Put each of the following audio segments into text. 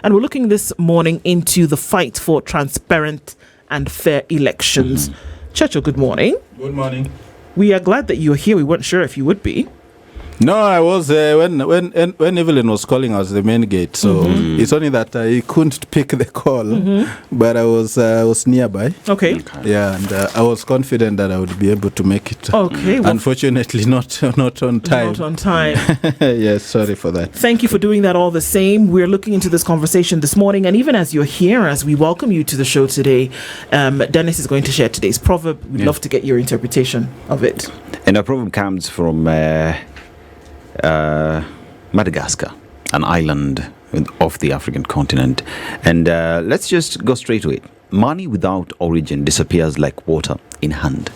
And we're looking this morning into the fight for transparent and fair elections. Churchill, good morning. Good morning. We are glad that you're here. We weren't sure if you would be. No, I was when Evelyn was calling us the main gate, so it's only that I couldn't pick the call, but I was nearby. Okay. Yeah, and I was confident that I would be able to make it. Okay. Well, unfortunately, not on time. Not on time. Yes, sorry for that. Thank you for doing that all the same. We're looking into this conversation this morning, and even as you're here, as we welcome you to the show today, Dennis is going to share today's proverb. We'd love to get your interpretation of it. And our proverb comes from Madagascar, an island of the African continent. And let's just go straight to it. Money without origin disappears like water in hand.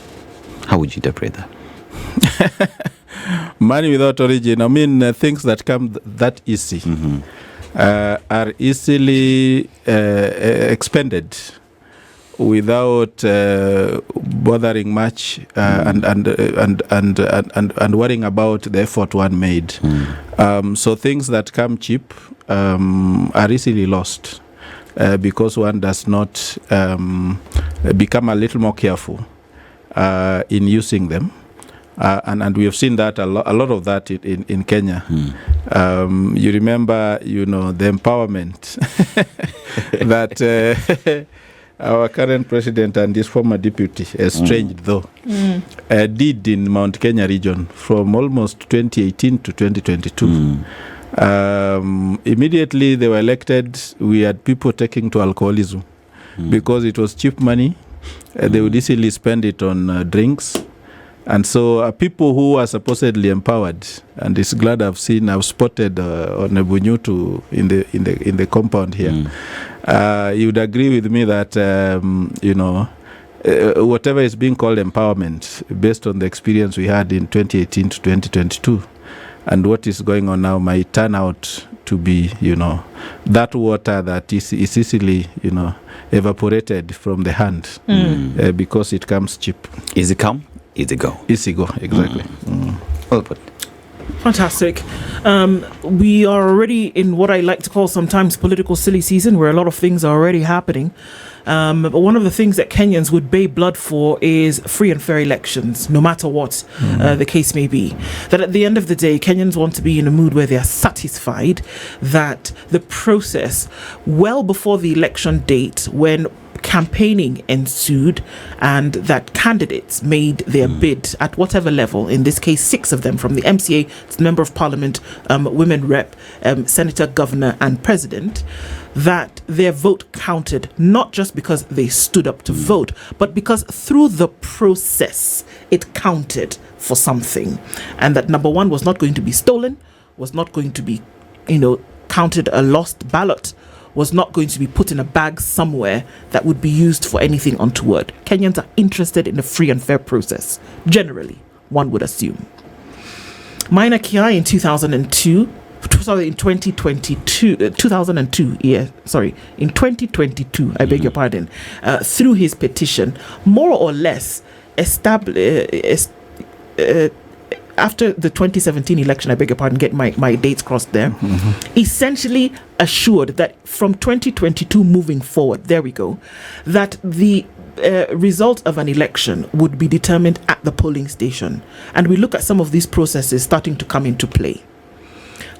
How would you interpret that? Money without origin, I mean, things that come that easy are easily expended without bothering much and worrying about the effort one made. So things that come cheap are easily lost because one does not become a little more careful in using them. And we have seen that a lot of that in Kenya. You remember, the empowerment that our current president and his former deputy, estranged though, did in Mount Kenya region from almost 2018 to 2022. Immediately they were elected, we had people taking to alcoholism because it was cheap money. They would easily spend it on drinks. And so people who are supposedly empowered, and it's glad I've spotted on Ebunyutu in the compound here. You would agree with me that whatever is being called empowerment, based on the experience we had in 2018 to 2022, and what is going on now, might turn out to be that water that is easily evaporated from the hand because it comes cheap. Easy come, easy go. Easy go, exactly. Well put. Fantastic. We are already in what I like to call sometimes political silly season, where a lot of things are already happening. But one of the things that Kenyans would pay blood for is free and fair elections, no matter what the case may be. That at the end of the day, Kenyans want to be in a mood where they are satisfied that the process, well before the election date, when campaigning ensued, and that candidates made their bid at whatever level, in this case 6 of them, from the MCA to the Member of Parliament, Women Rep, Senator, Governor and President, that their vote counted, not just because they stood up to vote, but because through the process it counted for something, and that number one was not going to be stolen, was not going to be counted a lost ballot, was not going to be put in a bag somewhere that would be used for anything untoward. Kenyans are interested in a free and fair process, generally, one would assume. Maina Kiai in 2002, I beg your pardon, through his petition, more or less after the 2017 election, I beg your pardon, get my dates crossed there, essentially assured that from 2022 moving forward, there we go, that the result of an election would be determined at the polling station. And we look at some of these processes starting to come into play.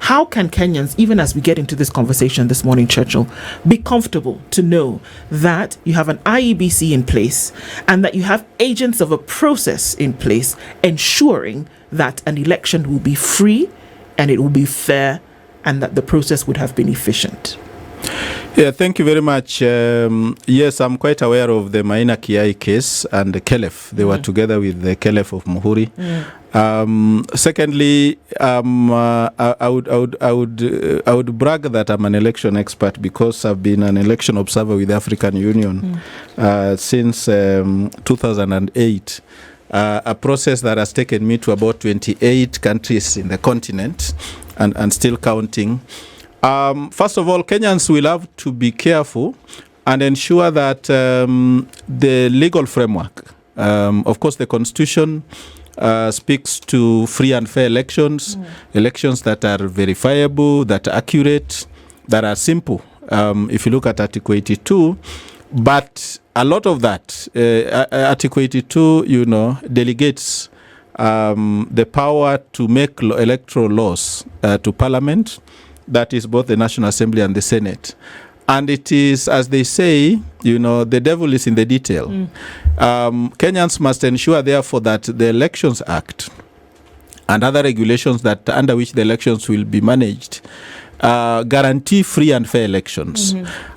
How can Kenyans, even as we get into this conversation this morning, Churchill, be comfortable to know that you have an IEBC in place and that you have agents of a process in place ensuring that an election will be free and it will be fair and that the process would have been efficient? Yeah, thank you very much. Yes, I'm quite aware of the Maina Kiai case and the Kelef. They were together with the Kelef of Muhuri. Secondly, I would brag that I'm an election expert because I've been an election observer with the African Union since 2008. A process that has taken me to about 28 countries in the continent and still counting. First of all, Kenyans will have to be careful and ensure that the legal framework, of course, the Constitution speaks to free and fair elections, elections that are verifiable, that are accurate, that are simple. If you look at Article 82, but a lot of that, Article 82, delegates the power to make electoral laws to Parliament, that is both the National Assembly and the Senate. And it is, as they say, the devil is in the detail. Kenyans must ensure, therefore, that the Elections Act and other regulations that under which the elections will be managed guarantee free and fair elections.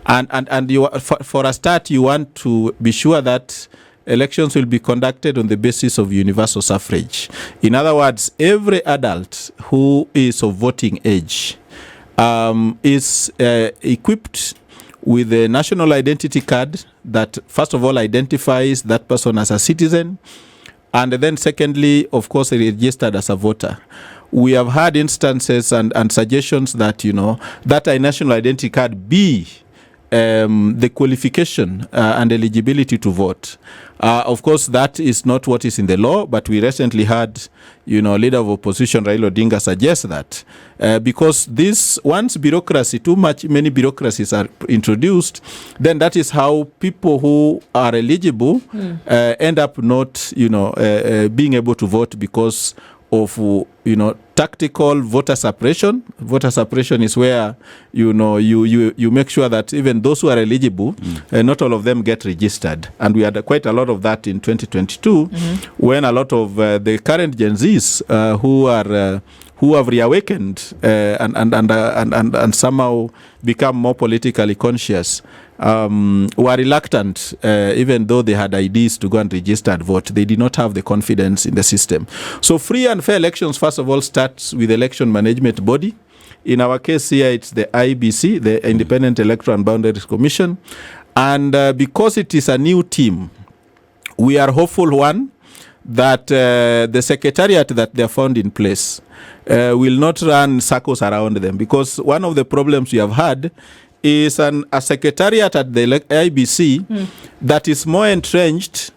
And you, for a start, you want to be sure that elections will be conducted on the basis of universal suffrage. In other words, every adult who is of voting age is equipped with a national identity card that, first of all, identifies that person as a citizen, and then secondly, of course, registered as a voter. We have had instances and suggestions that, that a national identity card be the qualification and eligibility to vote. Of course, that is not what is in the law, but we recently had, leader of opposition Raila Odinga suggest that because this, once many bureaucracies are introduced, then that is how people who are eligible end up not, being able to vote because of tactical voter suppression. Voter suppression is where you make sure that even those who are eligible, not all of them get registered. And we had quite a lot of that in 2022, when a lot of the current Gen Zs who have reawakened and somehow become more politically conscious were reluctant, even though they had IDs to go and register and vote. They did not have the confidence in the system. So free and fair elections, first of all, starts with election management body. In our case here, it's the IEBC, the Independent Electoral and Boundaries Commission. And because it is a new team, we are hopeful, one, that the secretariat that they are found in place will not run circles around them, because one of the problems we have had is a secretariat at the IEBC that is more entrenched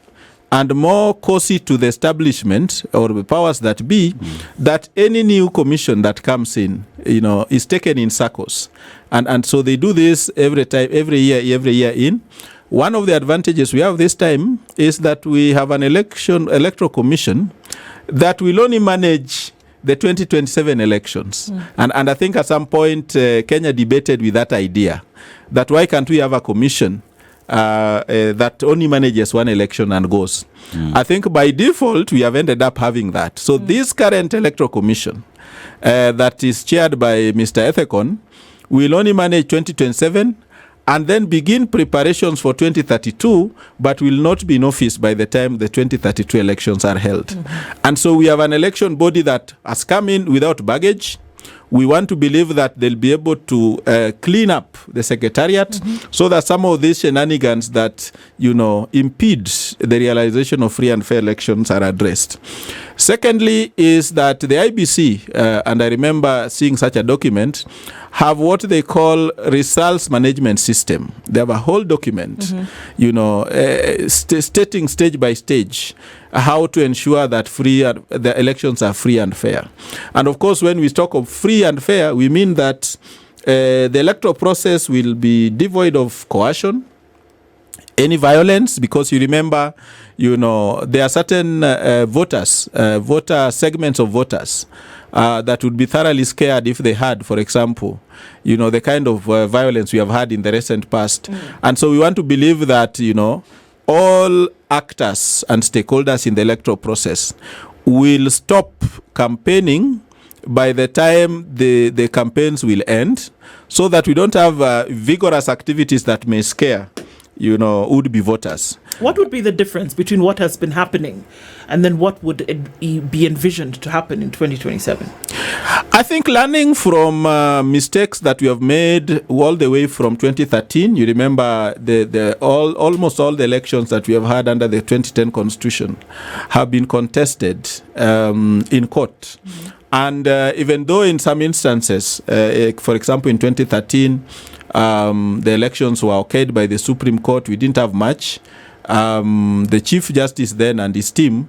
and more cozy to the establishment or the powers that be, that any new commission that comes in, is taken in circles. And so they do this every year in. One of the advantages we have this time is that we have an electoral commission that will only manage the 2027 elections. And I think at some point Kenya debated with that idea, that why can't we have a commission that only manages one election and goes. I think by default we have ended up having that. So this current electoral commission that is chaired by Mr. Ethekon will only manage 2027 and then begin preparations for 2032, but will not be in office by the time the 2032 elections are held. And so we have an election body that has come in without baggage. We want to believe that they'll be able to clean up the secretariat so that some of these shenanigans that, impede the realization of free and fair elections are addressed. Secondly is that the IEBC, and I remember seeing such a document, have what they call results management system. They have a whole document, stating stage by stage how to ensure that the elections are free and fair. And of course, when we talk of free and fair, we mean that the electoral process will be devoid of coercion, any violence, because you remember, there are certain voter segments of voters that would be thoroughly scared if they had, for example, the kind of violence we have had in the recent past. And so we want to believe that, all actors and stakeholders in the electoral process will stop campaigning by the time the campaigns will end, so that we don't have vigorous activities that may scare would-be voters. What would be the difference between what has been happening and then what would be envisioned to happen in 2027? I think learning from mistakes that we have made all the way from 2013. You remember almost all the elections that we have had under the 2010 Constitution have been contested in court. And even though in some instances, for example, in 2013, the elections were okayed by the Supreme Court, we didn't have much. The Chief Justice then and his team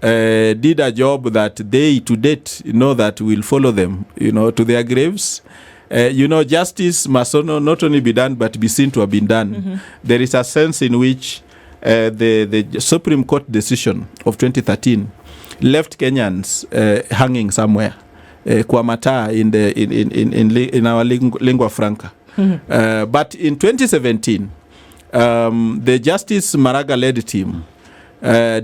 did a job that they to date know that will follow them, to their graves. justice must not only be done, but be seen to have been done. There is a sense in which the Supreme Court decision of 2013 left Kenyans hanging somewhere, kwa mataa in our lingua franca. But in 2017, the Justice Maraga-led team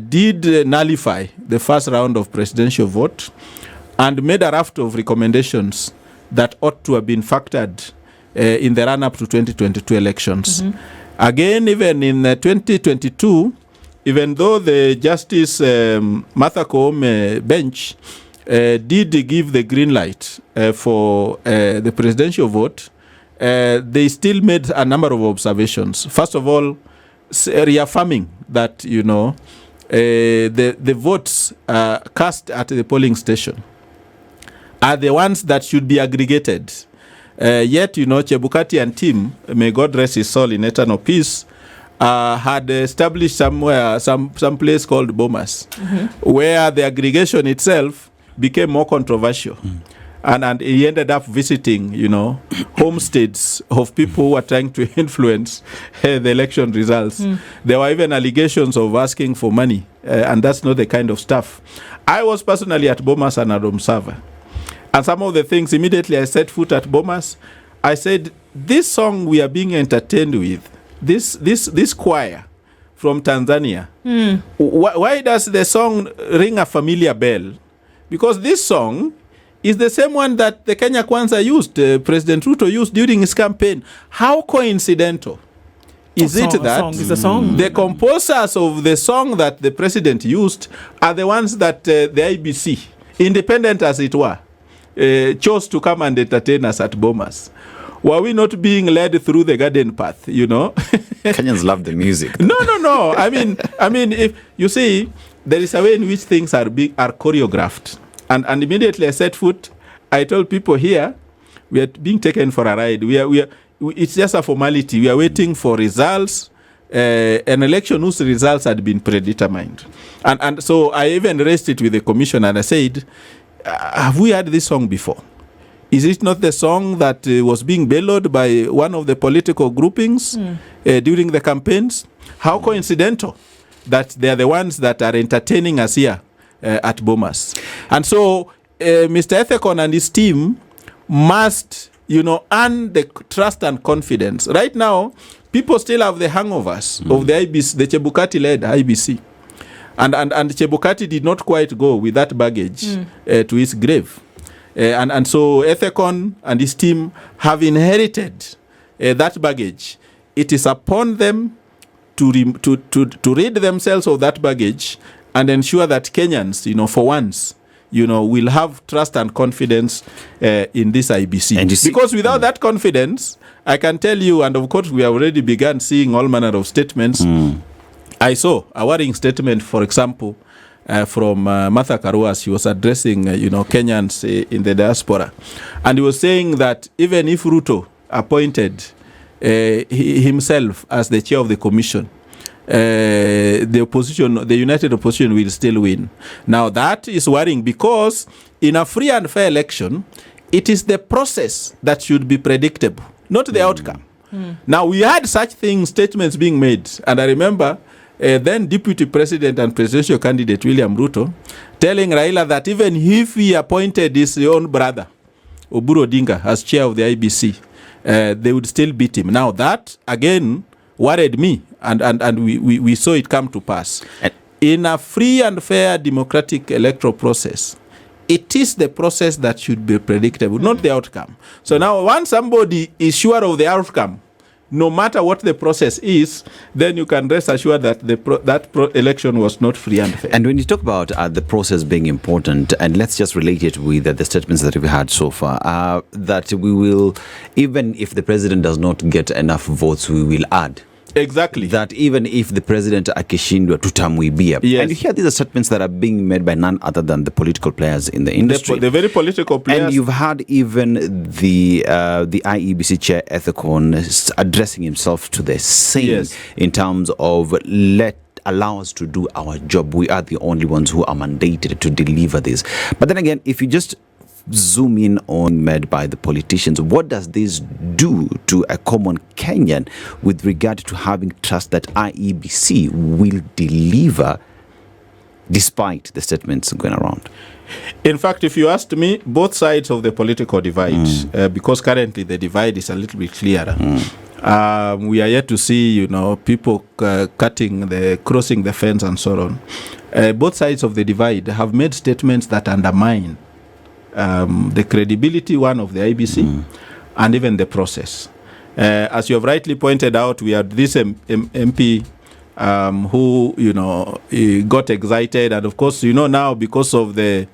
did nullify the first round of presidential vote and made a raft of recommendations that ought to have been factored in the run-up to 2022 elections. Again, even in 2022, even though the Justice Martha Koome bench did give the green light for the presidential vote, they still made a number of observations. First of all, reaffirming that, the votes cast at the polling station are the ones that should be aggregated. Yet, Chebukati and team, may God rest his soul in eternal peace, had established somewhere, some place called Bomas, where the aggregation itself became more controversial. And he ended up visiting, homesteads of people who were trying to influence the election results. There were even allegations of asking for money, and that's not the kind of stuff. I was personally at Bomas and Adam Sava. And some of the things, immediately I set foot at Bomas, I said, this song we are being entertained with, this choir from Tanzania, why does the song ring a familiar bell? Because this song is the same one that the Kenya Kwanza used, President Ruto used during his campaign. How coincidental is it that the composers of the song that the president used are the ones that the IEBC, independent as it were, chose to come and entertain us at Bomas? Were we not being led through the garden path, Kenyans love the music. No. I mean, if you see, there is a way in which things are choreographed. And immediately I set foot, I told people here, we are being taken for a ride. It's just a formality. We are waiting for results, an election whose results had been predetermined. And so I even raised it with the commission and I said, have we heard this song before? Is it not the song that was being bellowed by one of the political groupings during the campaigns? How coincidental that they are the ones that are entertaining us here at Bomas. And so Mr. Ethekon and his team must, earn the trust and confidence. Right now, people still have the hangovers of the IEBC, the Chebukati-led IEBC. And Chebukati did not quite go with that baggage to his grave. And so Ethekon and his team have inherited that baggage. It is upon them to rid themselves of that baggage and ensure that Kenyans, for once, will have trust and confidence in this IEBC. Because without that confidence, I can tell you, and of course we have already begun seeing all manner of statements. I saw a worrying statement, for example, from Martha Karua. She was addressing, Kenyans in the diaspora. And he was saying that even if Ruto appointed himself as the chair of the commission, the opposition, the united opposition, will still win. Now that is worrying because in a free and fair election, it is the process that should be predictable, not the outcome. Now we had such statements being made, and I remember then Deputy President and presidential candidate William Ruto telling Raila that even if he appointed his own brother Oburu Odinga as chair of the IEBC, they would still beat him. Now that again worried me, and we saw it come to pass. In a free and fair democratic electoral process, it is the process that should be predictable, not the outcome. So now once somebody is sure of the outcome, no matter what the process is, then you can rest assured that election was not free and fair. And when you talk about the process being important, and let's just relate it with the statements that we've had so far, that we will, even if the president does not get enough votes, we will add. Exactly. That even if the president akishindwa tutamwibia. Yes. And you hear these are statements that are being made by none other than the political players in the industry. The very political players. And you've had even the IEBC chair Ethekon addressing himself to the same in terms of allow us to do our job. We are the only ones who are mandated to deliver this. But then again, if you just zoom in on made by the politicians. What does this do to a common Kenyan with regard to having trust that IEBC will deliver despite the statements going around? In fact, if you asked me, both sides of the political divide, because currently the divide is a little bit clearer. We are yet to see, people crossing the fence and so on. Both sides of the divide have made statements that undermine the credibility, one, of the IBC and even the process. As you have rightly pointed out, we had this MP who, he got excited. And of course, now because of the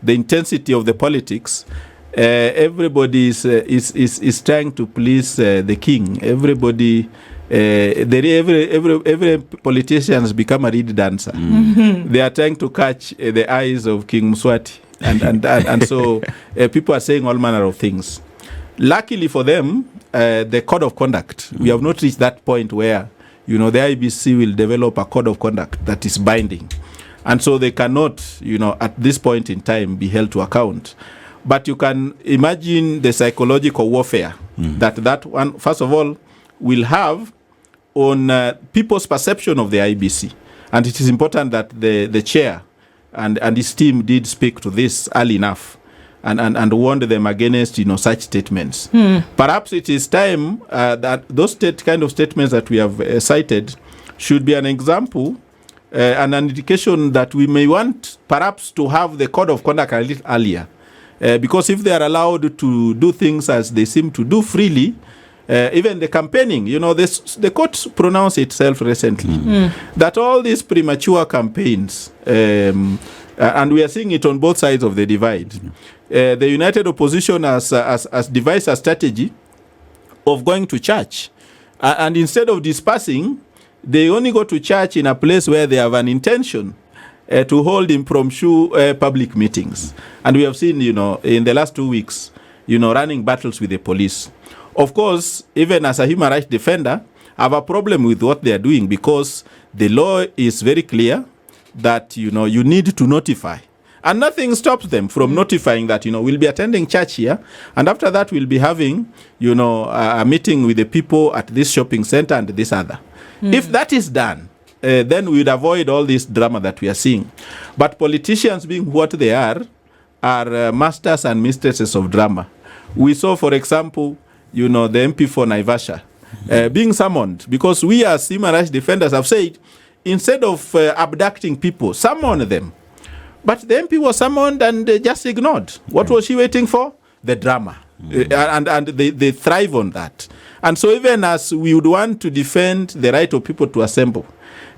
intensity of the politics, everybody is trying to please the king. Everybody, every politician has become a reed dancer. They are trying to catch the eyes of King Mswati, and so people are saying all manner of things. Luckily for them, the code of conduct, we have not reached that point where the IBC will develop a code of conduct that is binding, and so they cannot, at this point in time, be held to account. But you can imagine the psychological warfare that one, first of all, will have on people's perception of the IBC. And it is important that the chair and his team did speak to this early enough and warned them against, such statements. Perhaps it is time that those kind of statements that we have cited should be an example and an indication that we may want perhaps to have the code of conduct a little earlier. Because if they are allowed to do things as they seem to do freely, even the campaigning, the court pronounced itself recently that all these premature campaigns, and we are seeing it on both sides of the divide, the united opposition has devised a strategy of going to church, and instead of dispersing, they only go to church in a place where they have an intention to hold impromptu public meetings. And we have seen, in the last 2 weeks, running battles with the police. Of course, even as a human rights defender, I have a problem with what they are doing, because the law is very clear that, you need to notify. And nothing stops them from notifying that, we'll be attending church here. And after that, we'll be having, a meeting with the people at this shopping center and this other. If that is done, then we would avoid all this drama that we are seeing. But politicians, being what they are masters and mistresses of drama. We saw, for example, the MP for Naivasha being summoned, because we as human rights defenders have said, instead of abducting people, summon them. But the MP was summoned and just ignored. What was she waiting for? The drama. And they thrive on that. And so even as we would want to defend the right of people to assemble,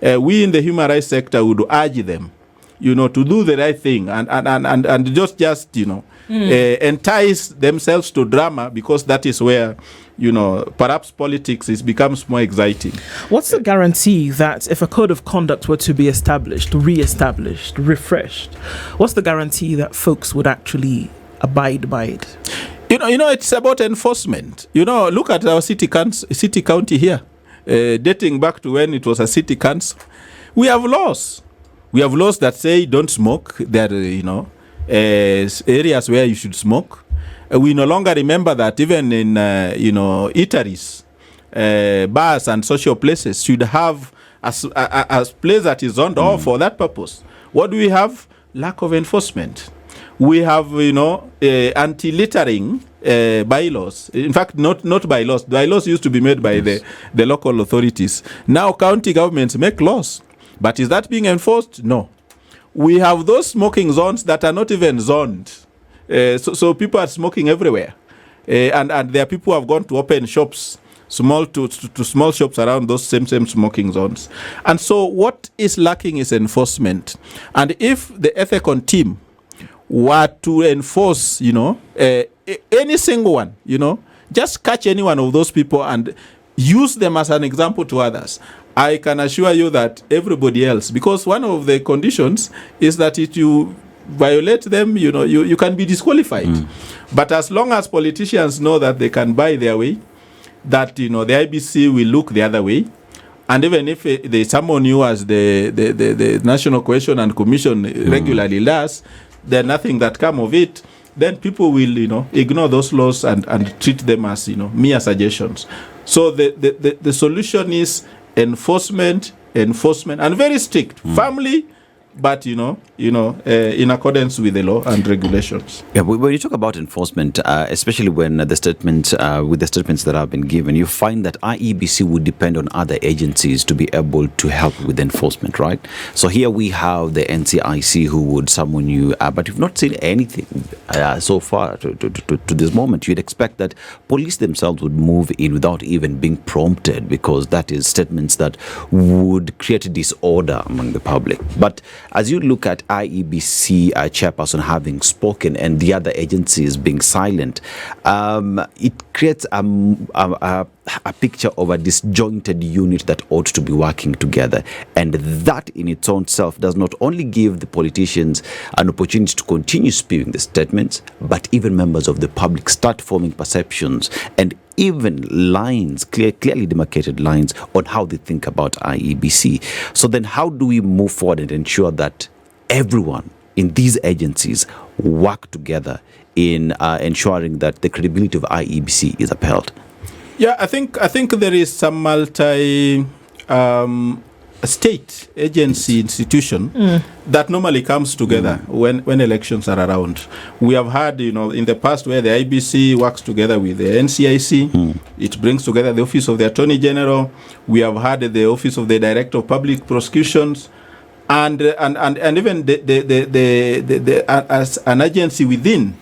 we in the human rights sector would urge them, to do the right thing and just entice themselves to drama, because that is where, perhaps politics becomes more exciting. What's the guarantee that if a code of conduct were to be established, re-established, refreshed, what's the guarantee that folks would actually abide by it? It's about enforcement. Look at our city county here. Dating back to when it was a city council, we have laws. We have laws that say don't smoke. There are, areas where you should smoke. We no longer remember that even in, eateries, bars and social places should have a place that is zoned off for that purpose. What do we have? Lack of enforcement. We have, anti-littering bylaws. In fact, not bylaws. Bylaws used to be made by the local authorities. Now county governments make laws. But is that being enforced? No. We have those smoking zones that are not even zoned. So people are smoking everywhere. And there are people who have gone to open shops, small to small shops around those same smoking zones. And so what is lacking is enforcement. And if the Ethicon team were to enforce, any single one, just catch any one of those people and use them as an example to others, I can assure you that everybody else, because one of the conditions is that if you violate them, you can be disqualified. But as long as politicians know that they can buy their way, that, the IBC will look the other way, and even if they summon you as the National Cohesion and Commission regularly does, there's nothing that come of it. then people will, ignore those laws and treat them as, mere suggestions. So the solution is enforcement, and very strict, firmly, but in accordance with the law and regulations. Yeah, when you talk about enforcement, especially when with the statements that have been given, you find that IEBC would depend on other agencies to be able to help with enforcement, right? So here we have the NCIC who would summon you, but you've not seen anything so far to this moment. You'd expect that police themselves would move in without even being prompted, because that is statements that would create disorder among the public. But as you look at IEBC chairperson having spoken and the other agencies being silent, it creates a picture of a disjointed unit that ought to be working together. And that in its own self does not only give the politicians an opportunity to continue spewing the statements, but even members of the public start forming perceptions and even lines, clearly demarcated lines on how they think about IEBC. So then how do we move forward and ensure that everyone in these agencies work together in ensuring that the credibility of IEBC is upheld? Yeah, I think there is some multi state agency institution that normally comes together when elections are around. We have had, in the past where the IBC works together with the NCIC, it brings together the Office of the Attorney General. We have had the Office of the Director of Public Prosecutions, and even as an agency within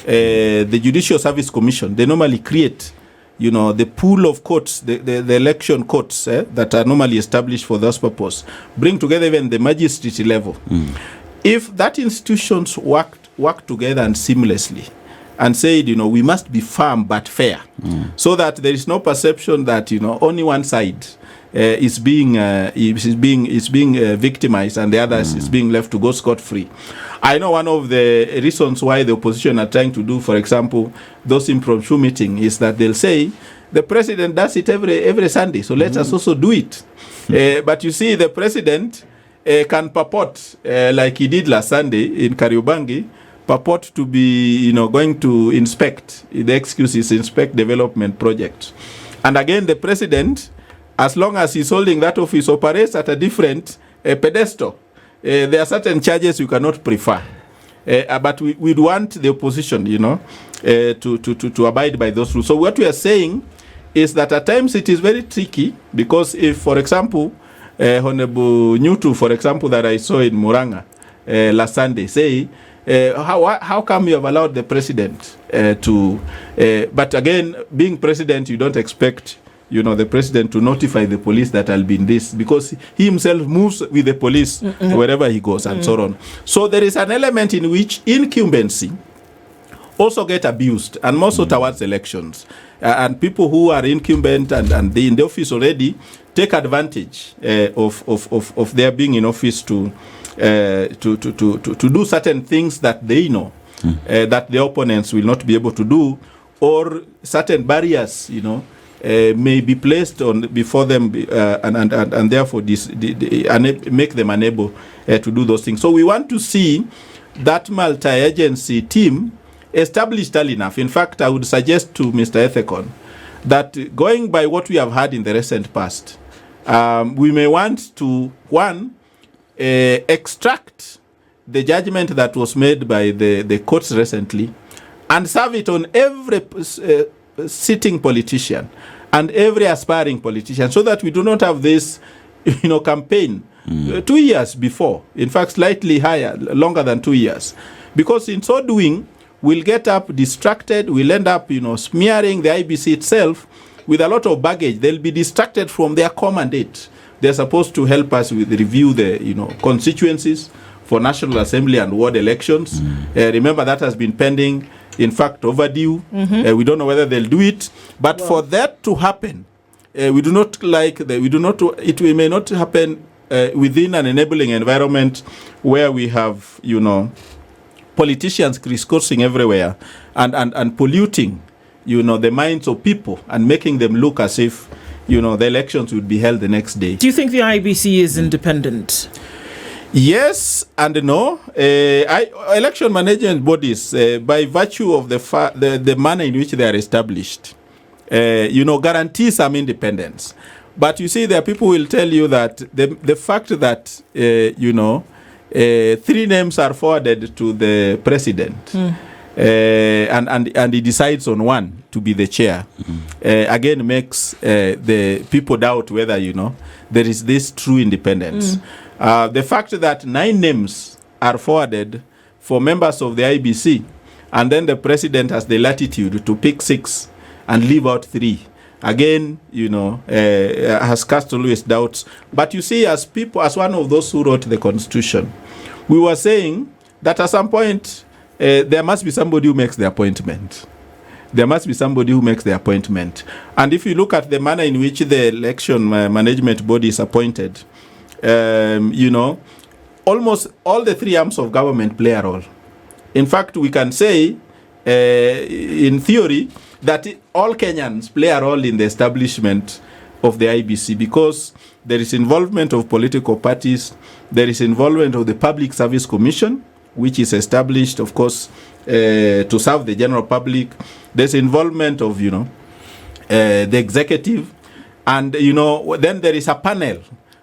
the Judicial Service Commission. They normally create the pool of courts, the election courts that are normally established for this purpose, bring together even the magistrate level. If that institutions work together and seamlessly and said, we must be firm but fair, so that there is no perception that, only one side is being victimized and the others is being left to go scot-free. I know one of the reasons why the opposition are trying to do, for example, those impromptu meetings, is that they'll say the president does it every Sunday, so let us also do it. But you see, the president can purport, like he did last Sunday in Kariobangi, purport to be going to inspect, the excuse is inspect development projects. And again, the president, as long as he's holding that office, operates at a different pedestal. There are certain charges you cannot prefer. But we'd want the opposition, to abide by those rules. So what we are saying is that at times it is very tricky, because if, for example, Honorable Nyutu, for example, that I saw in Muranga last Sunday, say, how come you have allowed the president but again, being president, you don't expect the president to notify the police that I'll be in this, because he himself moves with the police wherever he goes and so on. So there is an element in which incumbency also get abused, and more so towards elections. And people who are incumbent and they in the office already take advantage of their being in office to do certain things that they know that the opponents will not be able to do, or certain barriers, may be placed on before them, and therefore make them unable to do those things. So we want to see that multi-agency team established early enough. In fact, I would suggest to Mr. Ethekon that, going by what we have had in the recent past, we may want to, extract the judgment that was made by the courts recently and serve it on every sitting politician and every aspiring politician, so that we do not have this campaign 2 years before, in fact slightly higher, longer than 2 years, because in so doing we'll get up distracted, we'll end up smearing the IBC itself with a lot of baggage. They'll be distracted from their core mandate. They're supposed to help us with review the constituencies for National Assembly and ward elections. Remember, that has been pending, in fact overdue. We don't know whether they'll do it, but for that to happen, it may not happen within an enabling environment where we have politicians crisscrossing everywhere and polluting the minds of people and making them look as if the elections would be held the next day. Do you think the IBC is independent? Yes and no. Election management bodies, by virtue of the manner in which they are established, guarantee some independence. But you see, there are people who will tell you that the fact that, 3 names are forwarded to the president, and he decides on one to be the chair, again makes the people doubt whether, there is this true independence. The fact that 9 names are forwarded for members of the IEBC, and then the president has the latitude to pick 6 and leave out 3, again, has cast always doubts. But you see, as one of those who wrote the Constitution, we were saying that at some point, there must be somebody who makes the appointment. There must be somebody who makes the appointment. And if you look at the manner in which the election management body is appointed, almost all the 3 arms of government play a role. In fact, we can say, in theory, that all Kenyans play a role in the establishment of the IEBC, because there is involvement of political parties, there is involvement of the Public Service Commission, which is established, of course, to serve the general public. There's involvement of, the executive, and, then there is a panel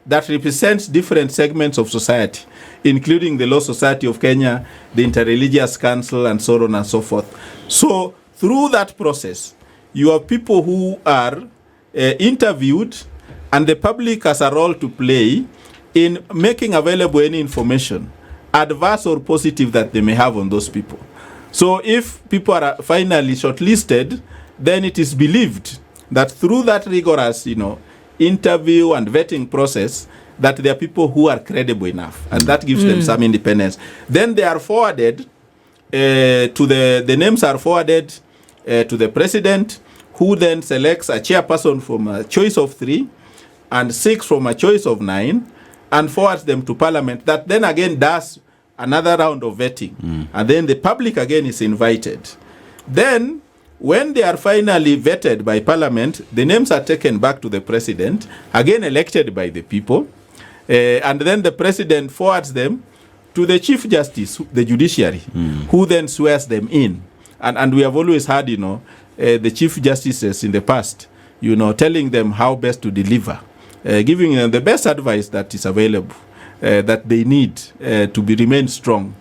that represents different segments of society, including the Law Society of Kenya, the Interreligious Council, and so on and so forth. So through that process, you have people who are interviewed, and the public has a role to play in making available any information, adverse or positive, that they may have on those people. So if people are finally shortlisted, then it is believed that through that rigorous, interview and vetting process, that there are people who are credible enough, and that gives them some independence. Then they are forwarded the names are forwarded to the president, who then selects a chairperson from a choice of 3 and 6 from a choice of 9, and forwards them to parliament, that then again does another round of vetting. And then the public again is invited. Then, when they are finally vetted by parliament, the names are taken back to the president, again elected by the people, and then the president forwards them to the Chief Justice, the judiciary, who then swears them in. And we have always had, the Chief Justices in the past, telling them how best to deliver, giving them the best advice that is available, that they need to remain strong.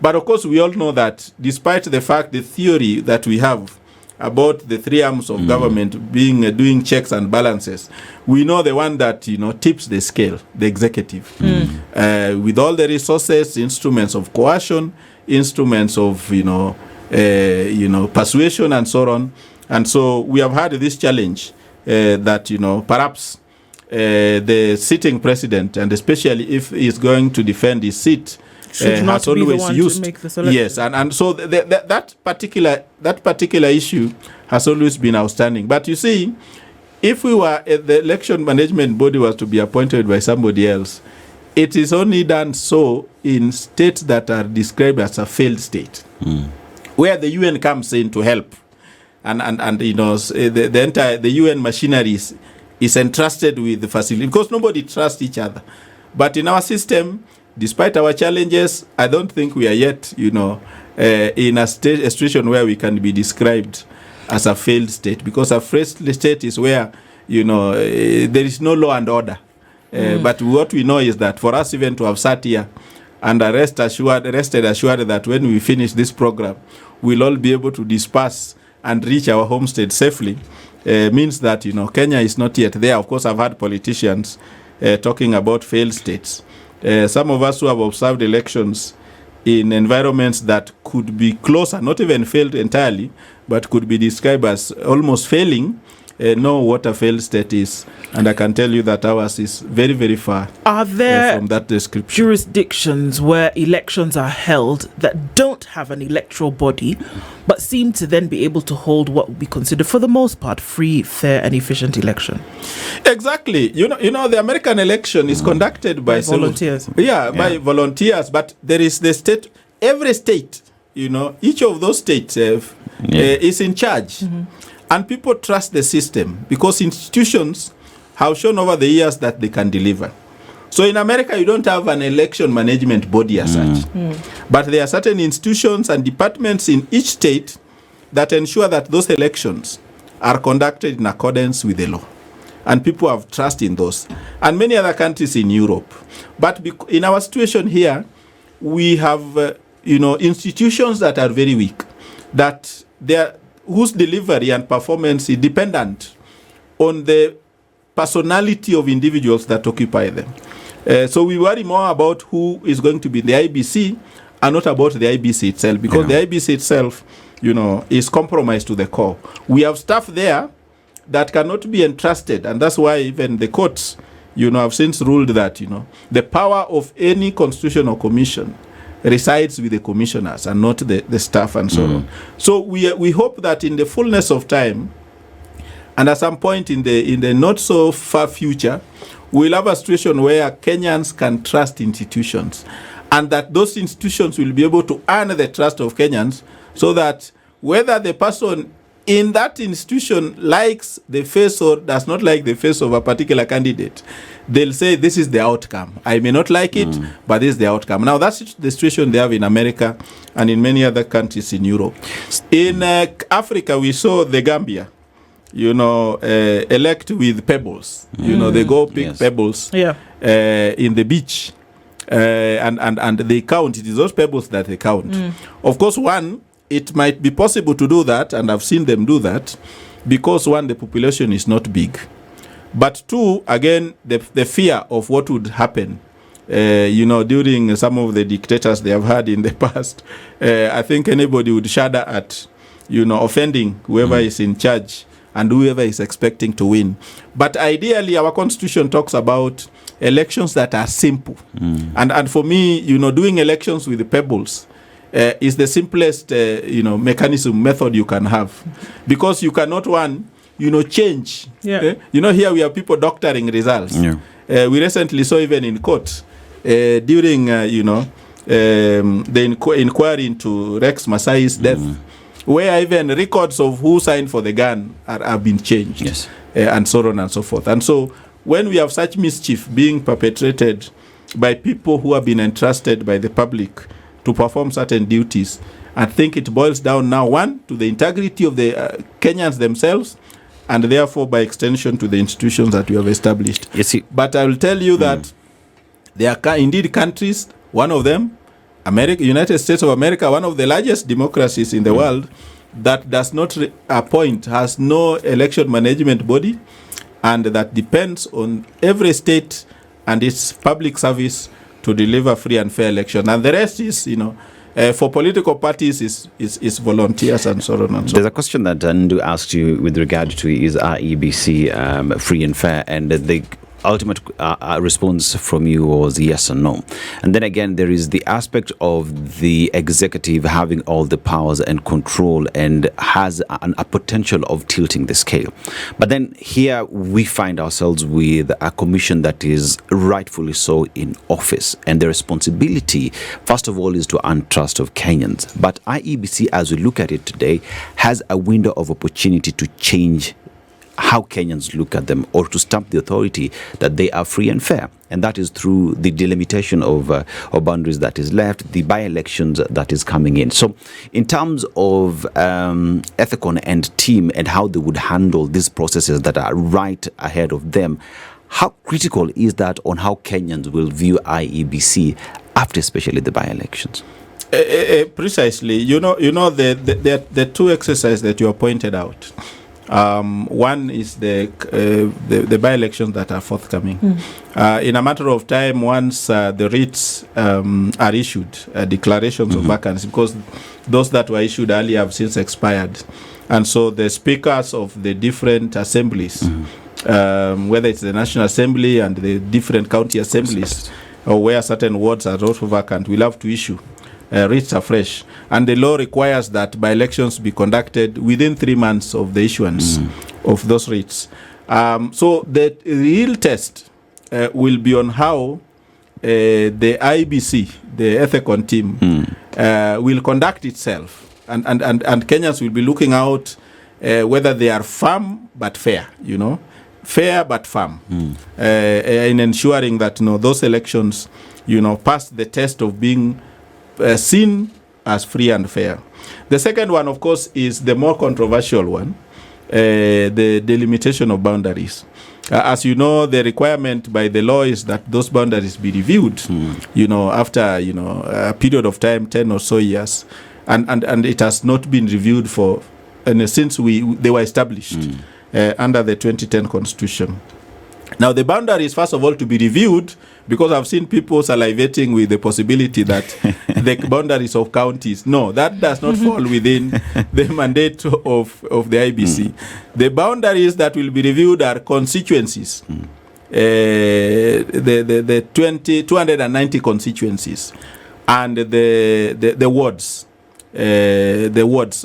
But of course, we all know that despite the fact, the theory that we have about the 3 arms of government being doing checks and balances, we know the one that tips the scale, the executive, with all the resources, instruments of coercion, instruments of persuasion, and so on. And so we have had this challenge that perhaps the sitting president, and especially if he's going to defend his seat, has always used. Yes, and so that particular issue has always been outstanding. But you see, if the election management body was to be appointed by somebody else, it is only done so in states that are described as a failed state, where the UN comes in to help, and the UN machinery is entrusted with the facility, because nobody trusts each other. But in our system, despite our challenges, I don't think we are yet, in a situation where we can be described as a failed state, because a failed state is where, there is no law and order. But what we know is that for us even to have sat here and rested assured that when we finish this program, we'll all be able to disperse and reach our homestead safely, means that, Kenya is not yet there. Of course, I've had politicians talking about failed states. Some of us who have observed elections in environments that could be closer, not even failed entirely, but could be described as almost failing, know what a failed state is. And I can tell you that ours is very, very far from that description. Jurisdictions where elections are held that don't have an electoral body, but seem to then be able to hold what would be considered, for the most part, free, fair, and efficient election? Exactly. The American election is conducted by volunteers. By volunteers. But there is the state, every state, each of those states is in charge. And people trust the system because institutions have shown over the years that they can deliver. So in America, you don't have an election management body as such. But there are certain institutions and departments in each state that ensure that those elections are conducted in accordance with the law. And people have trust in those. And many other countries in Europe. But in our situation here, we have institutions that are very weak, that whose delivery and performance is dependent on the personality of individuals that occupy them. So we worry more about who is going to be the IEBC and not about the IEBC itself, because the IEBC itself, is compromised to the core. We have staff there that cannot be entrusted, and that's why even the courts, have since ruled that, the power of any constitutional commission resides with the commissioners and not the staff and so on. So we hope that in the fullness of time, and at some point in the not so far future, we'll have a situation where Kenyans can trust institutions, and that those institutions will be able to earn the trust of Kenyans, so that whether the person in that institution likes the face or does not like the face of a particular candidate, they'll say this is the outcome. I may not like it, but this is the outcome. Now that's the situation they have in America and in many other countries in Europe. In Africa, we saw the Gambia, elect with pebbles. They go pick pebbles in the beach, and they count. It is those pebbles that they count. Of course, one, it might be possible to do that, and I've seen them do that, because one, the population is not big. But two, again, the fear of what would happen, during some of the dictators they have had in the past. I think anybody would shudder at, offending whoever is in charge and whoever is expecting to win. But ideally, our constitution talks about elections that are simple. And for me, doing elections with the pebbles is the simplest, method you can have. Because you cannot, change. Here we have people doctoring results. We recently saw even in court, during, the inquiry into Rex Masai's death, where even records of who signed for the gun have been changed, and so on and so forth. And so when we have such mischief being perpetrated by people who have been entrusted by the public to perform certain duties, I think it boils down now, one, to the integrity of the Kenyans themselves, and therefore by extension to the institutions that we have established. But I will tell you that there are indeed countries, one of them, United States of America, one of the largest democracies in the world, that does not appoint, has no election management body, and that depends on every state and its public service to deliver free and fair election. And the rest is, for political parties is volunteers and so on and so on. There's a question that Ndu asked you with regard to is IEBC free and fair, and the ultimate response from you was yes or no. And then again, there is the aspect of the executive having all the powers and control and has a potential of tilting the scale. But then here we find ourselves with a commission that is rightfully so in office, and the responsibility, first of all, is to earn trust of Kenyans. But IEBC, as we look at it today, has a window of opportunity to change how Kenyans look at them, or to stamp the authority that they are free and fair. And that is through the delimitation of boundaries that is left, the by-elections that is coming in. So in terms of Ethicon and team and how they would handle these processes that are right ahead of them, how critical is that on how Kenyans will view IEBC after especially the by-elections? Precisely. The two exercises that you have pointed out. One is the by-elections that are forthcoming. In a matter of time, once the writs are issued, declarations of vacancy, because those that were issued earlier have since expired. And so the speakers of the different assemblies, whether it's the National Assembly and the different county assemblies, or where certain wards are also vacant, will have to issue writs afresh. And the law requires that by-elections be conducted within 3 months of the issuance of those writs. So the real test will be on how the IEBC, the Ethicon team, will conduct itself. And Kenyans will be looking out whether they are firm but fair, fair but firm in ensuring that those elections pass the test of being seen as free and fair. The second one, of course, is the more controversial one, the delimitation of boundaries. As you know, the requirement by the law is that those boundaries be reviewed, after, a period of time, 10 or so years. And it has not been reviewed since they were established under the 2010 Constitution. Now, the boundaries, first of all, to be reviewed, because I've seen people salivating with the possibility that the boundaries of counties, no, that does not fall within the mandate of the IEBC. The boundaries that will be reviewed are constituencies, the 290 constituencies, and the wards,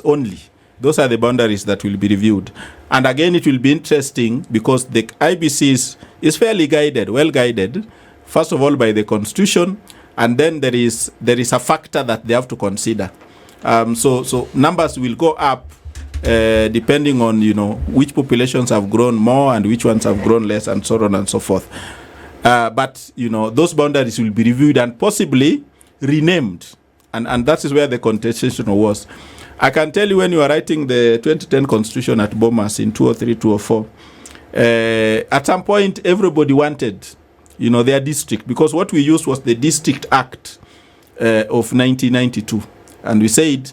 only. Those are the boundaries that will be reviewed. And again, it will be interesting because the IEBC is fairly guided, well guided, first of all by the Constitution, and then there is a factor that they have to consider. So numbers will go up depending on which populations have grown more and which ones have grown less, and so on and so forth. But those boundaries will be reviewed and possibly renamed, and that is where the contestation was. I can tell you, when you are writing the 2010 Constitution at Bomas in 203, 204, at some point everybody wanted, their district, because what we used was the District Act of 1992, and we said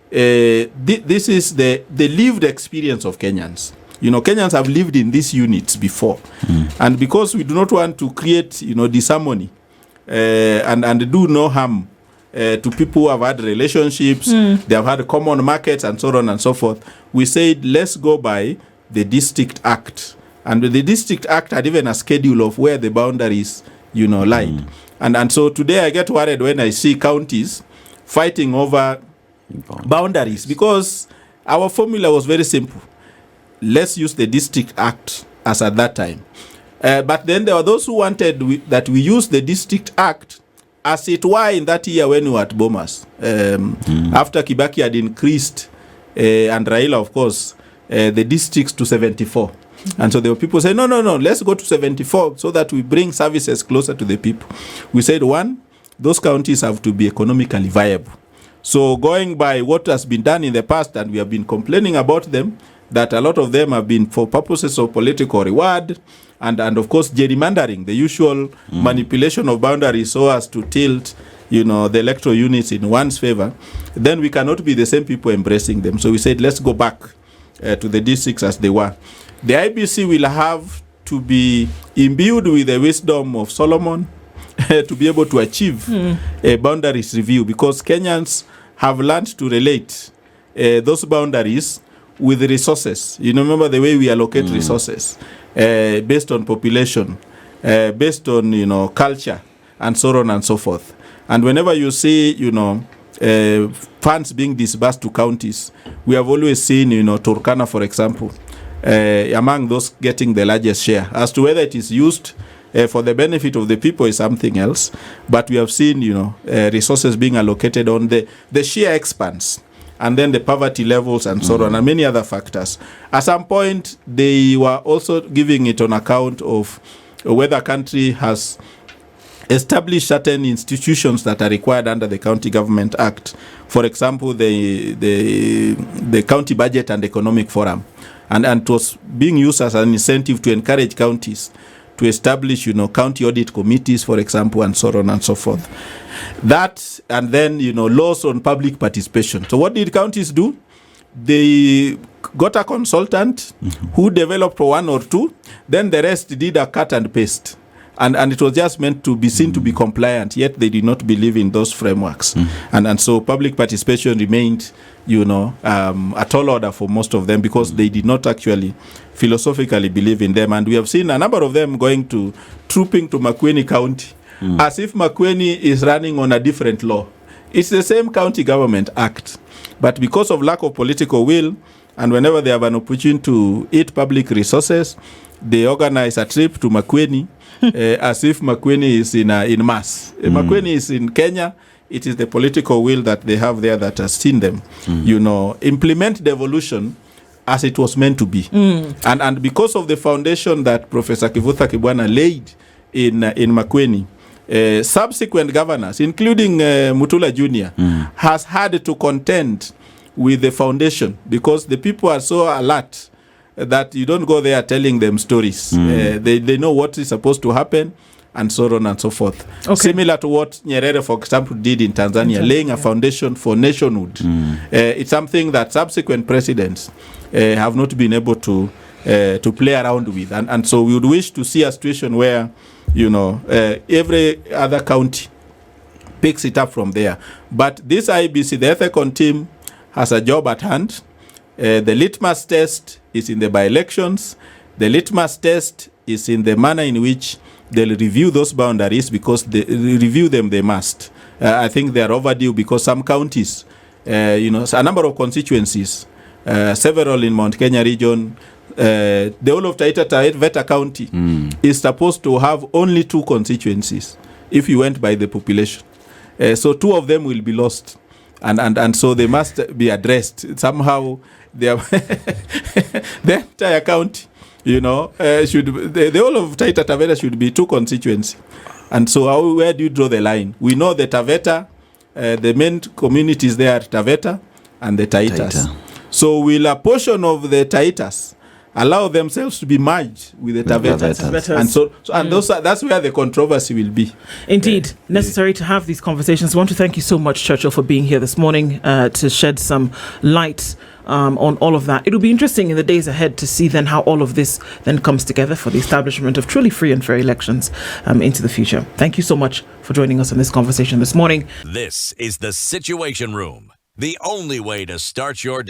this is the lived experience of Kenyans. Kenyans have lived in these units before, and because we do not want to create, disharmony and do no harm to people who have had relationships, they have had common markets, and so on and so forth, we said let's go by the District Act. And the District Act had even a schedule of where the boundaries, lied. And so today I get worried when I see counties fighting over boundaries, because our formula was very simple. Let's use the District Act as at that time. But then there were those who wanted that we use the District Act as it were in that year when we were at Bomas. After Kibaki had increased, and Raila, of course, the districts to 74. And so there were people saying, no, let's go to 74 so that we bring services closer to the people. We said, one, those counties have to be economically viable. So going by what has been done in the past, and we have been complaining about them, that a lot of them have been for purposes of political reward, and of course gerrymandering, the usual manipulation of boundaries so as to tilt, the electoral units in one's favor, then we cannot be the same people embracing them. So we said, let's go back to the districts as they were. The IEBC will have to be imbued with the wisdom of Solomon to be able to achieve a boundaries review, because Kenyans have learned to relate those boundaries with resources. Remember the way we allocate resources based on population, based on, culture, and so on and so forth. And whenever you see, funds being disbursed to counties, we have always seen, Turkana, for example, among those getting the largest share. As to whether it is used for the benefit of the people is something else. But we have seen, resources being allocated on the sheer expanse, and then the poverty levels, and so on, and many other factors. At some point, they were also giving it on account of whether a country has established certain institutions that are required under the County Government Act. For example, the County Budget and Economic Forum. And it was being used as an incentive to encourage counties to establish, county audit committees, for example, and so on and so forth. That, and then, laws on public participation. So what did counties do? They got a consultant who developed one or two, then the rest did a cut and paste. And it was just meant to be seen to be compliant, yet they did not believe in those frameworks. And so public participation remained, a tall order for most of them, because they did not actually philosophically believe in them. And we have seen a number of them trooping to Makueni County, as if Makueni is running on a different law. It's the same County Government Act. But because of lack of political will, and whenever they have an opportunity to eat public resources, they organize a trip to Makueni, as if Makueni is in mass. Makueni is in Kenya. It is the political will that they have there that has seen them, implement devolution as it was meant to be. And because of the foundation that Professor Kivutha Kibwana laid in Makueni, subsequent governors, including Mutula Jr., has had to contend with the foundation because the people are so alert that you don't go there telling them stories. They know what is supposed to happen and so on and so forth. Okay. Similar to what Nyerere, for example, did in Tanzania, laying a foundation for nationhood. It's something that subsequent presidents have not been able to play around with. And so we would wish to see a situation where, every other county picks it up from there. But this IEBC, the Ethicon team, has a job at hand. The litmus test is in the by-elections. The litmus test is in the manner in which they'll review those boundaries, because they review them, they must. I think they are overdue because some counties, a number of constituencies, several in Mount Kenya region, the whole of Taita Taveta County is supposed to have only 2 constituencies if you went by the population. So 2 of them will be lost. And so they must be addressed somehow. The entire county, should the whole of Taita Taveta should be 2 constituencies. And so where do you draw the line? We know the Taveta, the main communities there are Taveta and the Taitas. So will a portion of the Taitas allow themselves to be merged with the Tavetas? And that's where the controversy will be. Indeed, necessary to have these conversations. I want to thank you so much, Churchill, for being here this morning to shed some light on all of that. It'll be interesting in the days ahead to see then how all of this then comes together for the establishment of truly free and fair elections into the future. Thank you so much for joining us on this conversation this morning. This is the Situation Room, the only way to start your day.